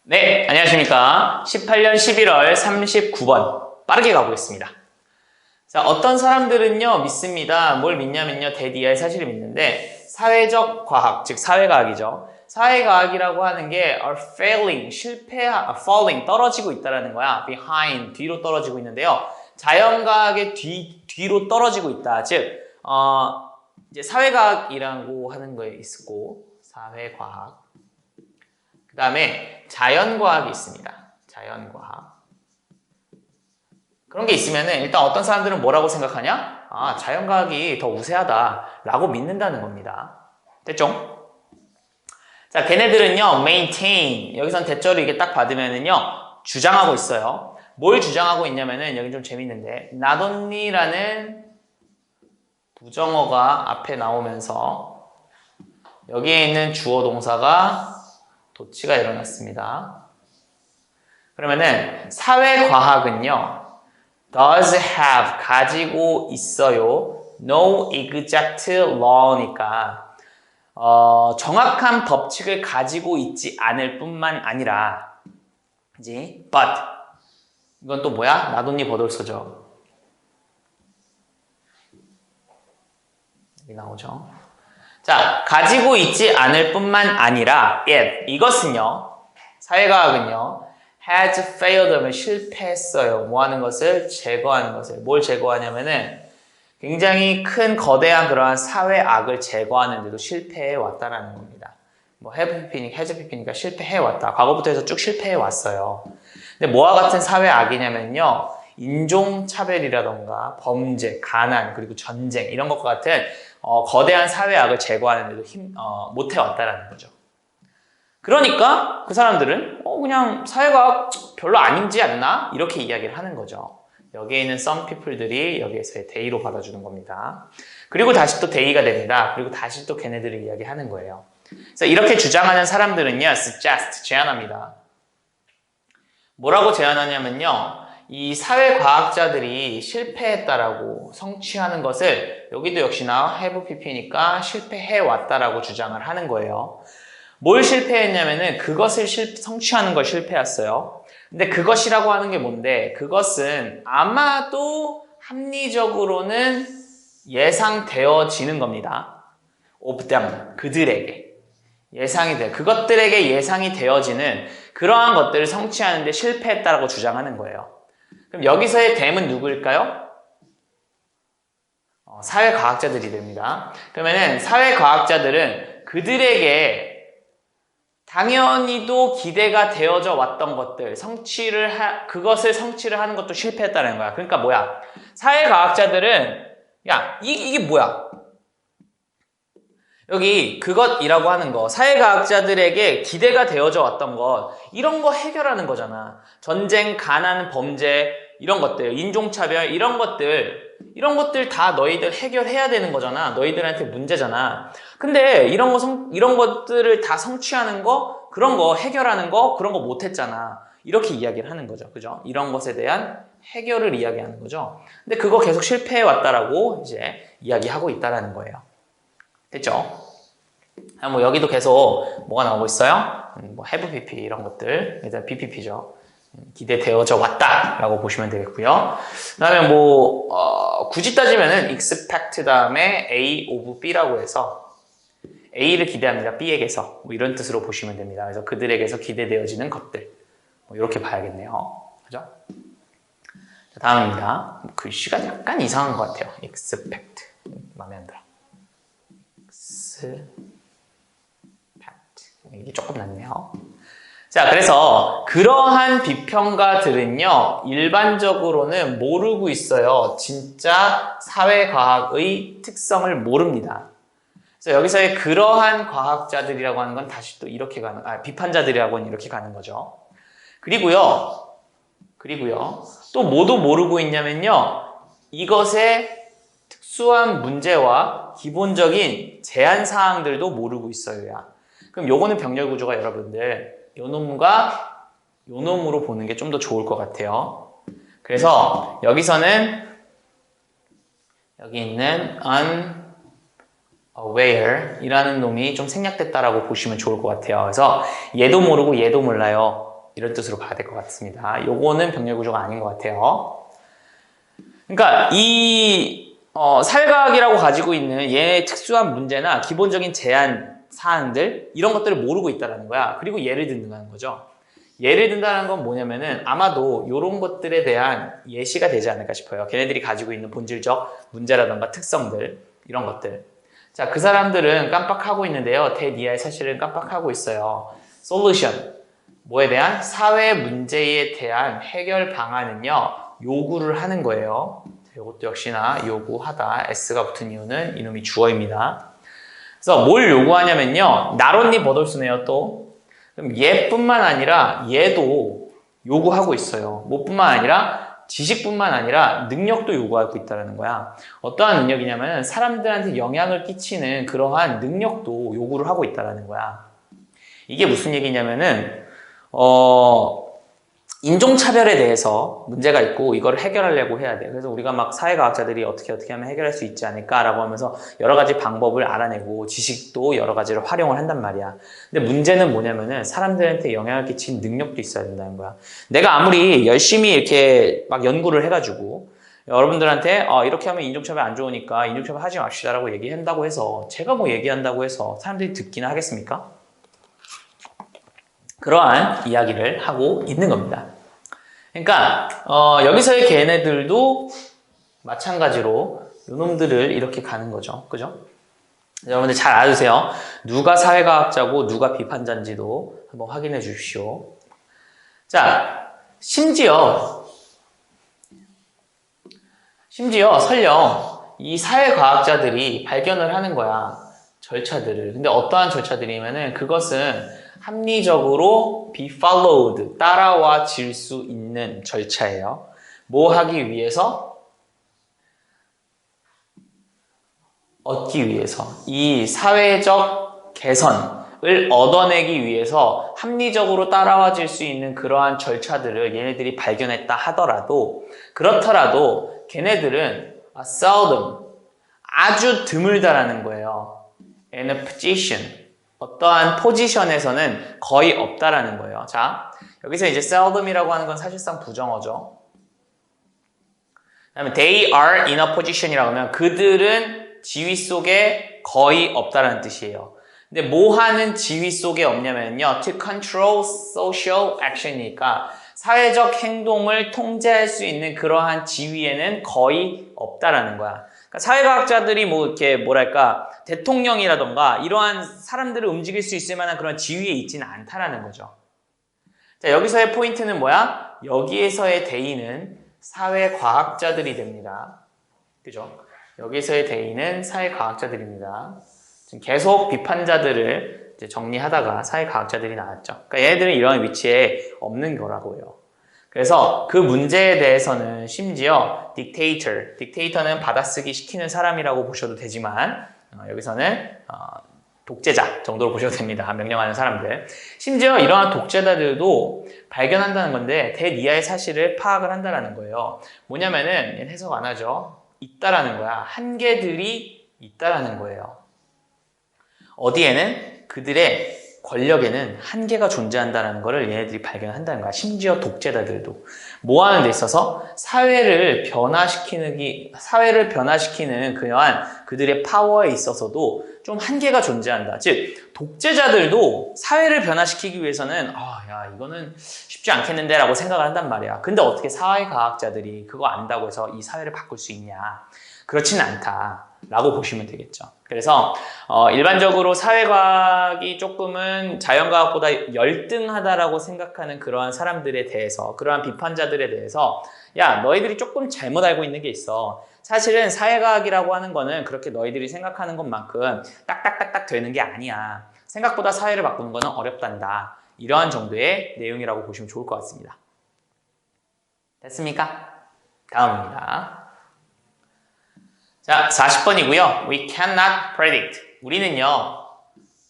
네, 안녕하십니까. 18년 11월 39번 빠르게 가보겠습니다. 자, 어떤 사람들은요 믿습니다. 뭘 믿냐면요, 대디아의 사실을 믿는데 사회적 과학, 즉 사회과학이죠. 사회과학이라고 하는 게 are failing, falling, 떨어지고 있다라는 거야. behind, 뒤로 떨어지고 있는데요. 자연과학의 뒤로 떨어지고 있다. 즉, 이제 사회과학이라고 하는 거에 있고, 사회과학. 그 다음에 자연과학이 있습니다. 자연과학. 그런 게 있으면은 일단 어떤 사람들은 뭐라고 생각하냐? 아, 자연과학이 더 우세하다라고 믿는다는 겁니다. 됐죠? 자, 걔네들은요, maintain. 여기선 대절을 이게 딱 받으면은요, 주장하고 있어요. 뭘 주장하고 있냐면은, 여기 좀 재밌는데, not only라는 부정어가 앞에 나오면서, 여기에 있는 주어 동사가 도치가 일어났습니다. 그러면은 사회과학은요, does have, 가지고 있어요. no exact law니까 정확한 법칙을 가지고 있지 않을 뿐만 아니라, 그지? but 이건 또 뭐야? 나돈니 버돌서죠. 여기 나오죠. 자, 가지고 있지 않을 뿐만 아니라 이것은요, 사회과학은요, has failed 하면 실패했어요. 뭐 하는 것을? 제거하는 것을. 뭘 제거하냐면은 굉장히 큰 거대한 그러한 사회악을 제거하는데도 실패해 왔다라는 겁니다. 뭐 has pp니까 실패해 왔다. 과거부터 해서 쭉 실패해 왔어요. 근데 뭐와 같은 사회악이냐면요, 인종차별이라던가 범죄, 가난, 그리고 전쟁 이런 것과 같은 거대한 사회악을 제거하는데도 못해왔다라는 거죠. 그러니까 그 사람들은 그냥 사회과학 별로 아니지 않나? 이렇게 이야기를 하는 거죠. 여기에 있는 some people들이 여기에서의 대의로 받아주는 겁니다. 그리고 다시 또 대의가 됩니다. 그리고 다시 또 걔네들이 이야기하는 거예요. 그래서 이렇게 주장하는 사람들은요, suggest, 제안합니다. 뭐라고 제안하냐면요, 이 사회과학자들이 실패했다라고 성취하는 것을, 여기도 역시나 have pp니까 실패해왔다라고 주장을 하는 거예요. 뭘 실패했냐면은 그것을 성취하는 걸 실패했어요. 근데 그것이라고 하는 게 뭔데? 그것은 아마도 합리적으로는 예상되어지는 겁니다. of them, 그들에게. 그것들에게 예상이 되어지는 그러한 것들을 성취하는데 실패했다라고 주장하는 거예요. 그럼 여기서의 them은 누구일까요? 사회과학자들이 됩니다. 그러면은 사회과학자들은 그들에게 당연히도 기대가 되어져 왔던 것들, 그것을 성취를 하는 것도 실패했다는 거야. 그러니까 뭐야? 사회과학자들은, 야, 이게 뭐야? 여기 그것이라고 하는 거, 사회과학자들에게 기대가 되어져 왔던 것, 이런 거 해결하는 거잖아. 전쟁, 가난, 범죄, 이런 것들, 인종차별, 이런 것들 다 너희들 해결해야 되는 거잖아. 너희들한테 문제잖아. 근데 이런 것들을 다 성취하는 거, 그런 거 해결하는 거, 그런 거 못했잖아. 이렇게 이야기를 하는 거죠. 그죠? 이런 것에 대한 해결을 이야기하는 거죠. 근데 그거 계속 실패해 왔다라고 이제 이야기하고 있다라는 거예요. 됐죠? 뭐 여기도 계속 뭐가 나오고 있어요? 뭐 have pp 이런 것들, 일단 bpp죠. 기대되어져 왔다라고 보시면 되겠고요. 그다음에 굳이 따지면은 expect 다음에 a of b라고 해서 a를 기대합니다. b에게서 뭐 이런 뜻으로 보시면 됩니다. 그래서 그들에게서 기대되어지는 것들, 뭐 이렇게 봐야겠네요. 그죠? 자, 다음입니다. 글씨가 약간 이상한 것 같아요. expect 마음에 안 들어. 이게 조금 낫네요. 자, 그래서 그러한 비평가들은요, 일반적으로는 모르고 있어요. 진짜 사회과학의 특성을 모릅니다. 그래서 여기서의 그러한 과학자들이라고 하는 건 다시 또 이렇게 비판자들이라고 하는 이렇게 가는 거죠. 그리고요, 또 뭐도 모르고 있냐면요, 이것의 특수한 문제와 기본적인 제한 사항들도 모르고 있어요. 그럼 요거는 병렬 구조가 여러분들 요 놈과 요 놈으로 보는 게 좀 더 좋을 것 같아요. 그래서 여기서는 여기 있는 unaware 이라는 놈이 좀 생략됐다라고 보시면 좋을 것 같아요. 그래서 얘도 모르고 얘도 몰라요. 이런 뜻으로 봐야 될 것 같습니다. 요거는 병렬 구조가 아닌 것 같아요. 그러니까 이 사회과학이라고 가지고 있는 얘의 특수한 문제나 기본적인 제한 사항들 이런 것들을 모르고 있다는 거야. 그리고 예를 든다는 거죠. 예를 든다는 건 뭐냐면은 아마도 이런 것들에 대한 예시가 되지 않을까 싶어요. 걔네들이 가지고 있는 본질적 문제라던가 특성들 이런 것들. 자, 그 사람들은 깜빡하고 있는데요. 대니아의 사실은 깜빡하고 있어요. 솔루션, 뭐에 대한 사회 문제에 대한 해결 방안은요. 요구를 하는 거예요. 이것도 역시나 요구하다. S가 붙은 이유는 이놈이 주어입니다. 그래서 뭘 요구하냐면요. not only but also네요. 또 그럼 얘뿐만 아니라 얘도 요구하고 있어요. 뭐뿐만 아니라 지식뿐만 아니라 능력도 요구하고 있다는 거야. 어떠한 능력이냐면 사람들한테 영향을 끼치는 그러한 능력도 요구를 하고 있다는 거야. 이게 무슨 얘기냐면은 인종차별에 대해서 문제가 있고 이걸 해결하려고 해야 돼. 그래서 우리가 막 사회과학자들이 어떻게 하면 해결할 수 있지 않을까라고 하면서 여러 가지 방법을 알아내고 지식도 여러 가지를 활용을 한단 말이야. 근데 문제는 뭐냐면은 사람들한테 영향을 끼치는 능력도 있어야 된다는 거야. 내가 아무리 열심히 이렇게 막 연구를 해가지고 여러분들한테 이렇게 하면 인종차별 안 좋으니까 인종차별 하지 맙시다라고 얘기한다고 해서 제가 뭐 얘기한다고 해서 사람들이 듣기나 하겠습니까? 그러한 이야기를 하고 있는 겁니다. 그러니까 여기서의 걔네들도 마찬가지로 요놈들을 이렇게 가는 거죠. 그죠? 여러분들 잘 알아두세요. 누가 사회과학자고 누가 비판자인지도 한번 확인해 주십시오. 자, 심지어 설령 이 사회과학자들이 발견을 하는 거야. 절차들을. 근데 어떠한 절차들이면은 그것은 합리적으로 be followed, 따라와질 수 있는 절차예요. 뭐 하기 위해서? 얻기 위해서. 이 사회적 개선을 얻어내기 위해서 합리적으로 따라와질 수 있는 그러한 절차들을 얘네들이 발견했다 하더라도 그렇더라도 걔네들은 seldom, 아주 드물다라는 거예요. in a position, 어떠한 포지션에서는 거의 없다라는 거예요. 자, 여기서 이제 seldom이라고 하는 건 사실상 부정어죠. 그다음에 they are in a position이라고 하면 그들은 지위 속에 거의 없다라는 뜻이에요. 근데 뭐 하는 지위 속에 없냐면요. to control social action이니까 사회적 행동을 통제할 수 있는 그러한 지위에는 거의 없다라는 거야. 그러니까 사회과학자들이 뭐 이렇게 뭐랄까 대통령이라던가 이러한 사람들을 움직일 수 있을 만한 그런 지위에 있지는 않다라는 거죠. 자, 여기서의 포인트는 뭐야? 여기에서의 대의는 사회과학자들이 됩니다. 그죠? 여기서의 대의는 사회과학자들입니다. 지금 계속 비판자들을 이제 정리하다가 사회과학자들이 나왔죠. 그러니까 얘네들은 이런 위치에 없는 거라고요. 그래서 그 문제에 대해서는 심지어 딕테이터는 받아쓰기 시키는 사람이라고 보셔도 되지만 여기서는 독재자 정도로 보셔도 됩니다. 명령하는 사람들. 심지어 이러한 독재자들도 발견한다는 건데 대니아의 사실을 파악을 한다는 거예요. 뭐냐면은 해석 안 하죠. 있다라는 거야. 한계들이 있다라는 거예요. 어디에는 그들의 권력에는 한계가 존재한다는 것을 얘네들이 발견한다는 거야. 심지어 독재자들도. 뭐 하는 데 있어서 사회를 변화시키는 그러한 그들의 파워에 있어서도 좀 한계가 존재한다. 즉 독재자들도 사회를 변화시키기 위해서는 이거는 쉽지 않겠는데 라고 생각을 한단 말이야. 근데 어떻게 사회과학자들이 그거 안다고 해서 이 사회를 바꿀 수 있냐? 그렇지는 않다 라고 보시면 되겠죠. 그래서 일반적으로 사회과학이 조금은 자연과학보다 열등하다라고 생각하는 그러한 사람들에 대해서, 그러한 비판자들에 대해서 야, 너희들이 조금 잘못 알고 있는 게 있어. 사실은 사회과학이라고 하는 거는 그렇게 너희들이 생각하는 것만큼 딱딱딱딱 되는 게 아니야. 생각보다 사회를 바꾸는 거는 어렵단다. 이러한 정도의 내용이라고 보시면 좋을 것 같습니다. 됐습니까? 다음입니다. 자, 40번이고요. We cannot predict. 우리는요,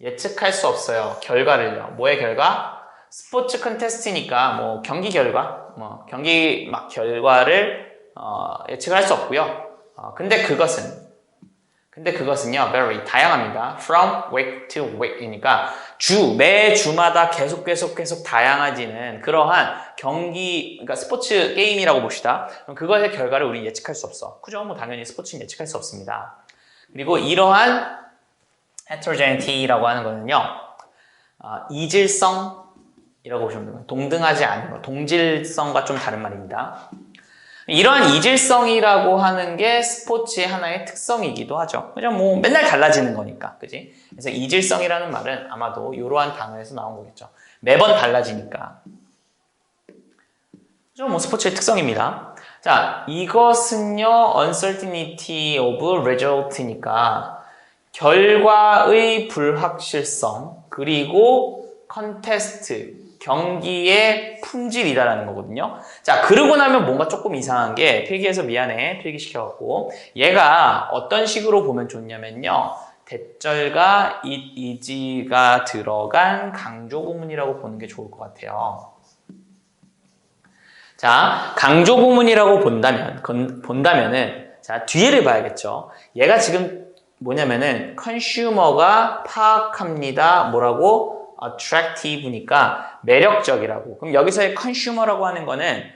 예측할 수 없어요. 결과를요. 뭐의 결과? 스포츠 컨테스트니까 뭐 경기 결과, 경기 막 결과를 예측을 할 수 없고요. 근데 그것은요, very 다양합니다. From week to week이니까 매주마다 계속 다양해지는 그러한 그러니까 스포츠 게임이라고 봅시다. 그럼 그것의 결과를 우리는 예측할 수 없어. 그죠? 뭐 당연히 스포츠는 예측할 수 없습니다. 그리고 이러한 heterogeity라고 하는 거는요, 이질성이라고 보시면 됩니다. 동등하지 않은 거, 동질성과 좀 다른 말입니다. 이러한 이질성이라고 하는 게 스포츠의 하나의 특성이기도 하죠. 그죠? 뭐 맨날 달라지는 거니까, 그지? 그래서 이질성이라는 말은 아마도 이러한 단어에서 나온 거겠죠. 매번 달라지니까. 그죠? 뭐 스포츠의 특성입니다. 자, 이것은요, uncertainty of result니까 결과의 불확실성 그리고 컨테스트 경기의 품질이다라는 거거든요. 자, 그러고 나면 뭔가 조금 이상한 게 필기해서 미안해 필기시켜갖고 얘가 어떤 식으로 보면 좋냐면요, 대절과 이지가 들어간 강조 구문이라고 보는 게 좋을 것 같아요. 자, 강조 구문이라고 본다면은 자, 뒤를 봐야겠죠. 얘가 지금 뭐냐면은 컨슈머가 파악합니다. 뭐라고? attractive니까 매력적이라고. 그럼 여기서의 consumer라고 하는 거는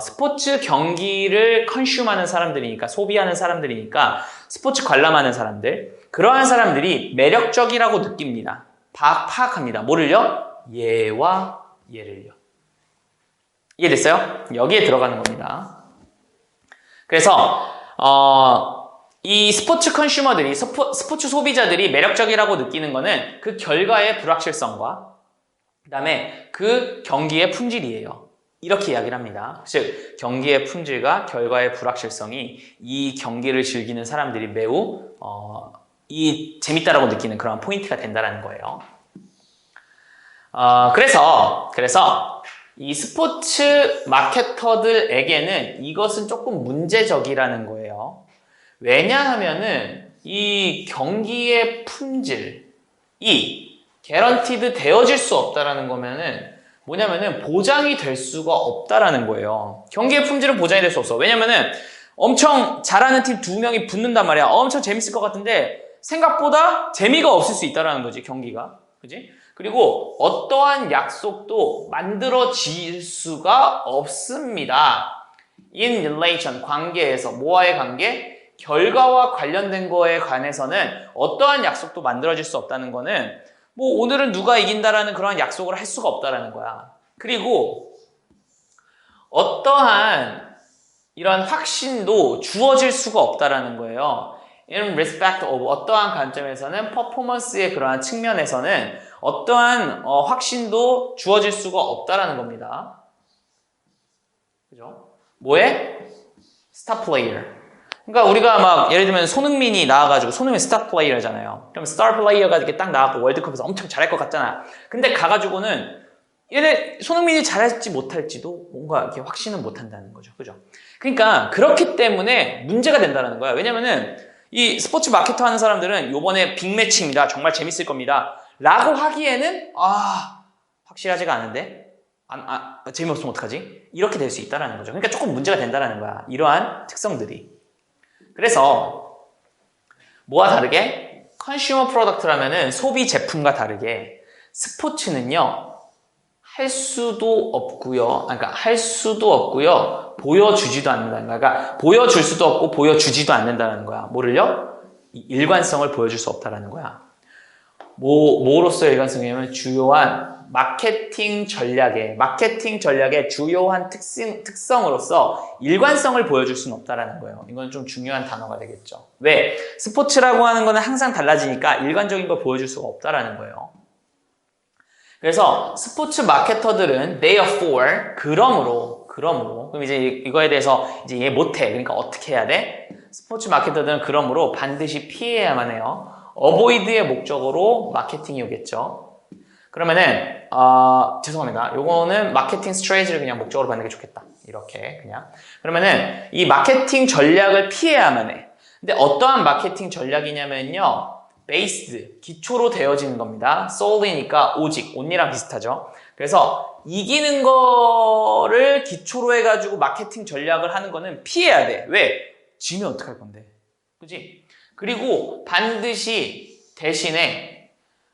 스포츠 경기를 consume하는 사람들이니까, 소비하는 사람들이니까 스포츠 관람하는 사람들, 그러한 사람들이 매력적이라고 느낍니다. 파악합니다. 뭐를요? 얘와 얘를요. 이해됐어요? 여기에 들어가는 겁니다. 그래서 이 스포츠 컨슈머들이, 스포츠 소비자들이 매력적이라고 느끼는 거는 그 결과의 불확실성과 그 다음에 그 경기의 품질이에요. 이렇게 이야기를 합니다. 즉, 경기의 품질과 결과의 불확실성이 이 경기를 즐기는 사람들이 매우 재밌다라고 느끼는 그런 포인트가 된다는 거예요. 그래서 이 스포츠 마케터들에게는 이것은 조금 문제적이라는 거예요. 왜냐하면은 이 경기의 품질이 개런티드 되어질 수 없다라는 거면은 뭐냐면은 보장이 될 수가 없다라는 거예요. 경기의 품질은 보장이 될 수 없어. 왜냐면은 엄청 잘하는 팀 2명이 붙는단 말이야. 엄청 재밌을 것 같은데 생각보다 재미가 없을 수 있다라는 거지, 경기가. 그지? 그리고 어떠한 약속도 만들어질 수가 없습니다. In relation, 관계에서. 뭐와의 관계? 결과와 관련된 거에 관해서는 어떠한 약속도 만들어질 수 없다는 거는 뭐 오늘은 누가 이긴다라는 그런 약속을 할 수가 없다라는 거야. 그리고 어떠한 이런 확신도 주어질 수가 없다라는 거예요. In respect of, 어떠한 관점에서는 퍼포먼스의 그러한 측면에서는 어떠한 확신도 주어질 수가 없다라는 겁니다. 그죠? 뭐에? 스타 플레이어. 그러니까 우리가 막 예를 들면 손흥민이 나와가지고, 손흥민 스타 플레이어잖아요. 그럼 스타 플레이어가 이렇게 딱 나와서 월드컵에서 엄청 잘할 것 같잖아. 근데 가가지고는 손흥민이 잘할지 못할지도 뭔가 이렇게 확신은 못한다는 거죠. 그죠? 그러니까 그렇기 때문에 문제가 된다는 거야. 왜냐면은 이 스포츠 마케터 하는 사람들은 요번에 빅매치입니다. 정말 재밌을 겁니다. 라고 하기에는 확실하지가 않은데 재미없으면 어떡하지? 이렇게 될 수 있다는 거죠. 그러니까 조금 문제가 된다는 거야. 이러한 특성들이. 그래서 뭐와 다르게 컨슈머 프로덕트라면은 소비 제품과 다르게 스포츠는요, 할 수도 없고요. 보여주지도 않는다는 거야. 그러니까 보여줄 수도 없고 보여주지도 않는다는 거야. 뭐를요? 일관성을 보여줄 수 없다는 거야. 뭐로서의 일관성이냐면 주요한 마케팅 전략의 주요한 특성으로서 일관성을 보여줄 수는 없다는 거예요. 이건 좀 중요한 단어가 되겠죠. 왜? 스포츠라고 하는 거는 항상 달라지니까 일관적인 걸 보여줄 수가 없다는 거예요. 그래서 스포츠 마케터들은 therefore, 그러므로 그럼 이제 이거에 대해서 이제 얘 못해. 그러니까 어떻게 해야 돼? 스포츠 마케터들은 그러므로 반드시 피해야만 해요. avoid의 목적으로 마케팅이 오겠죠. 그러면은 죄송합니다. 요거는 마케팅 스트레이지를 그냥 목적으로 받는 게 좋겠다. 이렇게 그냥. 그러면은 이 마케팅 전략을 피해야만 해. 근데 어떠한 마케팅 전략이냐면요, based, 기초로 되어지는 겁니다. solely니까 오직, only랑 비슷하죠. 그래서 이기는 거를 기초로 해가지고 마케팅 전략을 하는 거는 피해야 돼. 왜? 지면 어떡할 건데. 그지? 그리고 반드시 대신에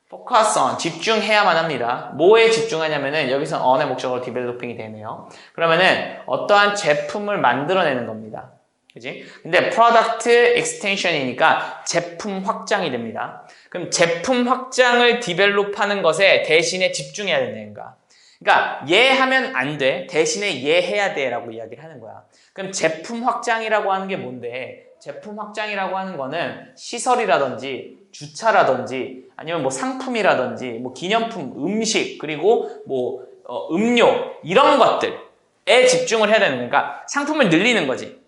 focus on, 집중해야만 합니다. 뭐에 집중하냐면은 여기서 on의 목적어로 developing이 되네요. 그러면은 어떠한 제품을 만들어내는 겁니다. 그지? 근데 product extension이니까 제품 확장이 됩니다. 그럼 제품 확장을 디벨롭하는 것에 대신에 집중해야 된다는가? 그러니까 얘 하면 안 돼. 대신에 얘 해야 돼 라고 이야기를 하는 거야. 그럼 제품 확장이라고 하는 게 뭔데? 제품 확장이라고 하는 거는 시설이라든지 주차라든지 아니면 뭐 상품이라든지 뭐 기념품, 음식 그리고 뭐 음료 이런 것들에 집중을 해야 되는 거니까 상품을 늘리는 거지.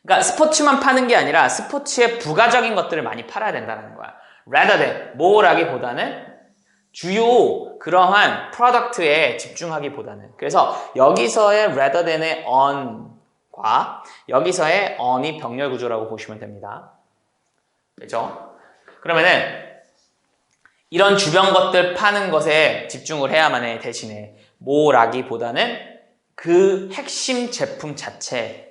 그러니까 스포츠만 파는 게 아니라 스포츠의 부가적인 것들을 많이 팔아야 된다는 거야. rather than, 뭐라기보다는 주요 그러한 프로덕트에 집중하기보다는. 그래서 여기서의 rather than의 on과 여기서의 on이 병렬 구조라고 보시면 됩니다. 그렇죠? 그러면은 이런 주변 것들 파는 것에 집중을 해야만 해. 대신에 뭐라기보다는 그 핵심 제품 자체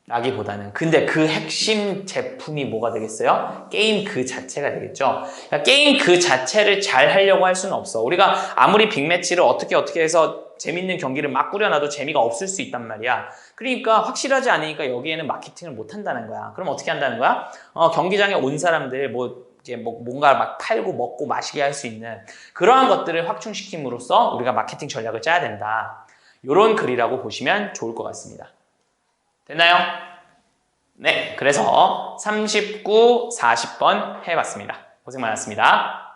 라기보다는. 근데 그 핵심 제품이 뭐가 되겠어요? 게임 그 자체가 되겠죠. 그러니까 게임 그 자체를 잘 하려고 할 수는 없어. 우리가 아무리 빅매치를 어떻게 해서 재밌는 경기를 막 꾸려놔도 재미가 없을 수 있단 말이야. 그러니까 확실하지 않으니까 여기에는 마케팅을 못 한다는 거야. 그럼 어떻게 한다는 거야? 경기장에 온 사람들 이제 뭔가 막 팔고 먹고 마시게 할 수 있는 그러한 것들을 확충시킴으로써 우리가 마케팅 전략을 짜야 된다. 이런 글이라고 보시면 좋을 것 같습니다. 됐나요? 네, 그래서 39, 40번 해봤습니다. 고생 많았습니다.